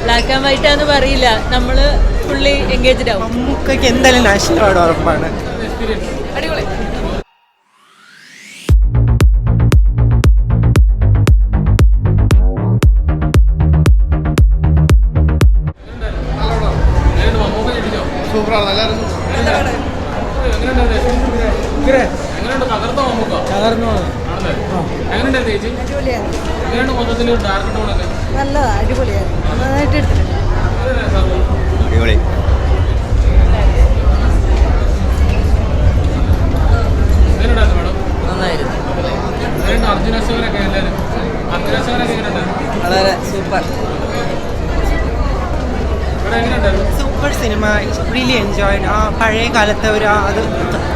Black and white ആണെന്ന് പറയില്ല, നമ്മൾ ഫുള്ളി എൻഗേജ്ഡ് ആവും. മമ്മൂക്കയ്ക്ക് എന്തായാലും നാഷണൽ അവാർഡ് ഉറപ്പാണ്. അടിപൊളി. നല്ല അടിപൊളിയാണ്, നന്നായിട്ട് എടുത്തിട്ടുണ്ട്. അടിപൊളി. വളരെ super super cinema, really enjoyed. ആ പഴയ കാലത്തെ ഒരു അത്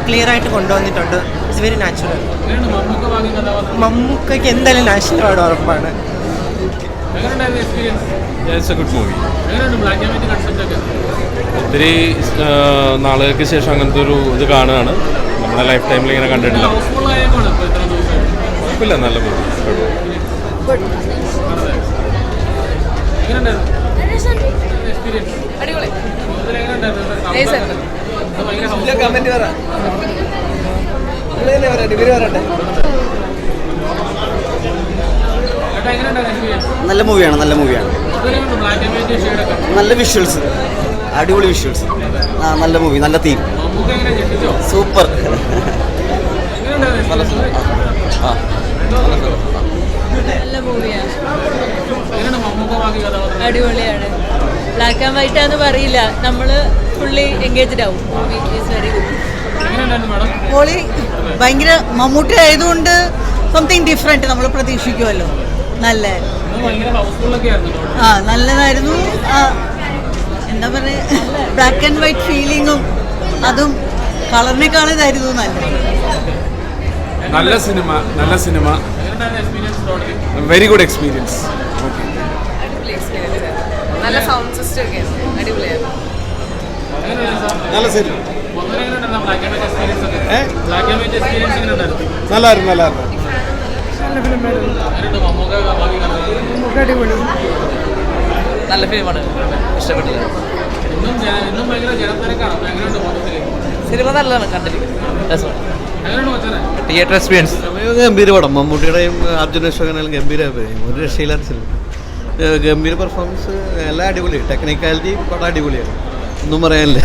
ക്ലിയർ ആയിട്ട് കൊണ്ടുവന്നിട്ടുണ്ട്. It's very natural. മമ്മൂക്കയ്ക്ക് എന്തായാലും നാഷണൽ അവാർഡ് ഉറപ്പാണ്. ഒത്തിരി നാളുകൾക്ക് ശേഷം അങ്ങനത്തെ ഒരു ഇത് കാണുകയാണ്. നമ്മുടെ ലൈഫ് ടൈമിൽ ഇങ്ങനെ കണ്ടിട്ടില്ല. കുഴപ്പമില്ല, നല്ല മൂവി. അടിപൊളി. നല്ല മൂവിയാണ്, നല്ല മൂവിയാണ്. നല്ല വിഷ്വൽസ്, അടിപൊളി വിഷ്വൽസ്. ആ നല്ല മൂവി, നല്ല തീം, സൂപ്പർ. നല്ല മൂവിയാണ്, അടിപൊളിയാണ്. ബ്ലാക്ക് ആൻഡ് വൈറ്റ് ആണെന്ന് പറയില്ല, നമ്മൾ ഫുള്ളി എൻഗേജ്ഡ് ആവും. Movie is very good. പൊളി. ഭയങ്കര മമ്മൂട്ടി ആയതുകൊണ്ട് സംതിങ് ഡിഫറെൻറ്റ് നമ്മൾ പ്രതീക്ഷിക്കുമല്ലോ. നല്ല നല്ലതായിരുന്നു. എന്താ പറയുക, ബ്ലാക്ക് ആൻഡ് വൈറ്റ് ഫീലിങ്ങും അതും കളറിനേക്കാളും ഇതായിരുന്നു നല്ലത്. നല്ല സിനിമ, നല്ല സിനിമ. Very good experience. നല്ല സൗണ്ട് സിസ്റ്റം ഒക്കെ അടിപൊളിയായിരുന്നു. നല്ല സിനിമ. നല്ലായിരുന്നു, നല്ലായിരുന്നു. നല്ല ഫിലിമാണ്, ഇഷ്ടപ്പെട്ടില്ല. സിനിമ നല്ലതാണ്, കണ്ടിരിക്കുന്നത്. Theatre experience. ഗംഭീര പടം. മമ്മൂട്ടിയുടെയും അർജുൻ അശോകനെല്ലാം ഗംഭീര അഭിനയം, ഒരു രക്ഷയില്ലാത്ത സിനിമ. ഗംഭീര പെർഫോമൻസ്, എല്ലാം അടിപൊളി. ടെക്നിക്കാലിറ്റി പടം അടിപൊളിയാണ്, ഒന്നും പറയാനില്ല.